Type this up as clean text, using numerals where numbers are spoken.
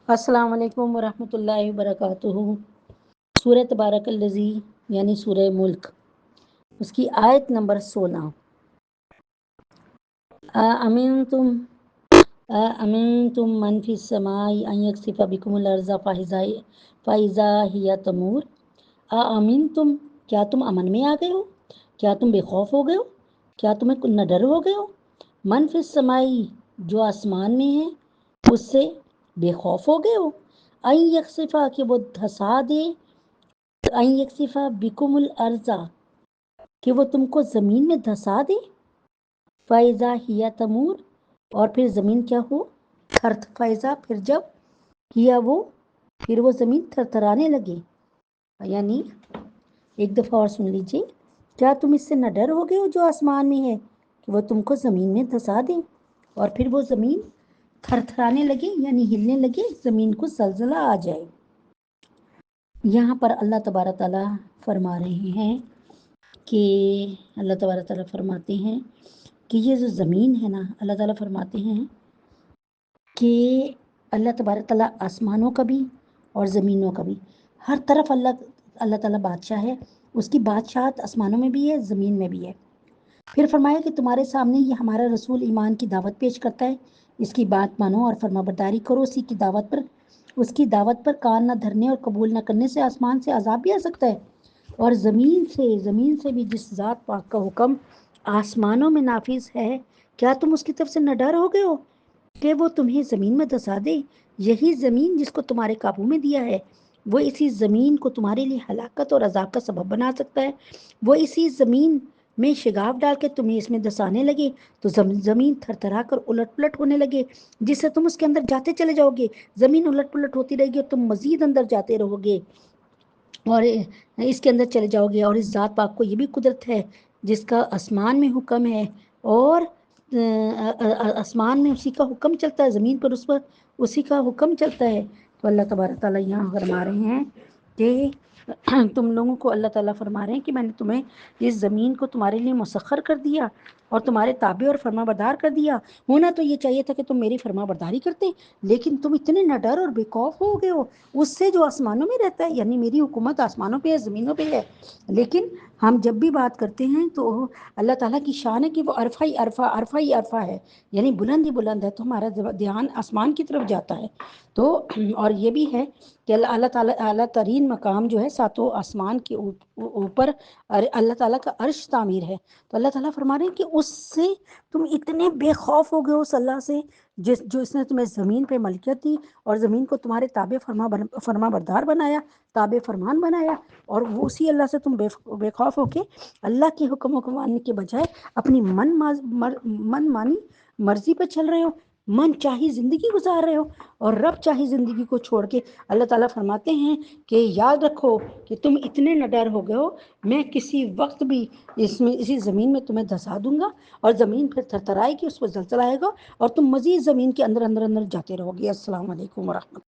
السلام علیکم ورحمۃ اللہ وبرکاتہ۔ سورہ تبارک الذی یعنی سورہ ملک، اس کی آیت نمبر 16۔ امنتم من فی السماء ان یخسف بکم الارض فاذا ہی تمور۔ امنتم، کیا تم امن میں آ گئے ہو؟ کیا تم بے خوف ہو گئے ہو؟ کیا تمہیں نہ ڈر ہو گئے ہو؟ من فی السماء، جو آسمان میں ہے اس سے بے خوف ہو گئے ہو؟ ان یخسفا، کہ وہ دھسا دے، ان یخسفا بکم الارض، کہ وہ تم کو زمین میں دھسا دے، فائزہ ہیا تمور، اور پھر زمین کیا ہو؟ فائزہ، پھر جب کیا وہ، پھر وہ زمین تھرتھرانے لگے۔ یعنی ایک دفعہ اور سن لیجیے، کیا تم اس سے نہ ڈر ہو گئے ہو جو آسمان میں ہے کہ وہ تم کو زمین میں دھسا دے اور پھر وہ زمین تھرتھرانے لگے، یعنی ہلنے لگے، زمین کو زلزلہ آ جائے۔ یہاں پر اللہ تبارک تعالیٰ فرما رہے ہیں کہ اللہ تبارک تعالیٰ فرماتے ہیں کہ یہ جو زمین ہے نا، اللہ تعالیٰ فرماتے ہیں کہ اللہ تبارک تعالیٰ آسمانوں کا بھی اور زمینوں کا بھی، ہر طرف اللہ تعالیٰ بادشاہ ہے، اس کی بادشاہت آسمانوں میں بھی ہے، زمین میں بھی ہے۔ پھر فرمایا کہ تمہارے سامنے یہ ہمارا رسول ایمان کی دعوت پیش کرتا ہے، اس کی بات مانو اور فرما برداری کرو، اس کی دعوت پر کان نہ دھرنے اور قبول نہ کرنے سے آسمان سے عذاب بھی آ سکتا ہے، اور زمین سے بھی جس ذات پاک کا حکم آسمانوں میں نافذ ہے، کیا تم اس کی طرف سے نہ ڈر ہو گئے ہو کہ وہ تمہیں زمین میں دھسا دے؟ یہی زمین جس کو تمہارے قابو میں دیا ہے، وہ اسی زمین کو تمہارے لیے ہلاکت اور عذاب کا سبب بنا سکتا ہے۔ وہ اسی زمین میں شگاف ڈال کے تمہیں اس میں دھسانے لگے تو زمین تھر تھرا کر الٹ پلٹ ہونے لگے، جس سے تم اس کے اندر جاتے چلے جاؤ گے، زمین الٹ پلٹ ہوتی رہے گی اور تم مزید اندر جاتے رہو گے اور اس کے اندر چلے جاؤ گے۔ اور اس ذات پاک کو یہ بھی قدرت ہے جس کا آسمان میں حکم ہے اور آسمان میں اسی کا حکم چلتا ہے، زمین پر اس پر اسی کا حکم چلتا ہے۔ تو اللہ تبارک تعالیٰ یہاں فرما رہے ہیں کہ تم لوگوں کو اللہ تعالیٰ فرما رہے ہیں کہ میں نے تمہیں اس زمین کو تمہارے لیے مسخر کر دیا اور تمہارے تابع اور فرما بردار کر دیا۔ ہونا تو یہ چاہیے تھا کہ تم میری فرما برداری کرتے، لیکن تم اتنے نہ ڈر اور بے خوف ہو گئے ہو اس سے جو آسمانوں میں رہتا ہے، یعنی میری حکومت آسمانوں پہ ہے، زمینوں پہ ہے۔ لیکن ہم جب بھی بات کرتے ہیں تو اللہ تعالیٰ کی شان ہے کہ وہ عرفہ ہی عرفہ ہے، یعنی بلند ہی بلند ہے، تو ہمارا دھیان آسمان کی طرف جاتا ہے۔ تو اور یہ بھی ہے کہ اللہ تعالیٰ اعلیٰ ترین مقام جو ہے ساتوں آسمان کے اوپر اللہ تعالیٰ کا عرش تعمیر ہے۔ تو اللہ تعالیٰ فرما رہے ہیں کہ اس سے تم اتنے بے خوف ہو گئے ہو اس اللہ سے جو اس نے تمہیں زمین پہ ملکیت دی اور زمین کو تمہارے تابع فرما بردار بنایا، تابع فرمان بنایا، اور وہ اسی اللہ سے تم بے خوف ہو کے اللہ کے حکم ماننے کے بجائے اپنی من مانی مرضی پہ چل رہے ہو، من چاہی زندگی گزار رہے ہو اور رب چاہی زندگی کو چھوڑ کے۔ اللہ تعالیٰ فرماتے ہیں کہ یاد رکھو کہ تم اتنے نہ ڈر ہو گئے ہو، میں کسی وقت بھی اسی زمین میں تمہیں دھسا دوں گا اور زمین پھر تھرتھرائے گی، اس پر زلزلہ آئے گا اور تم مزید زمین کے اندر جاتے رہو گے۔ السلام علیکم ورحمۃ اللہ۔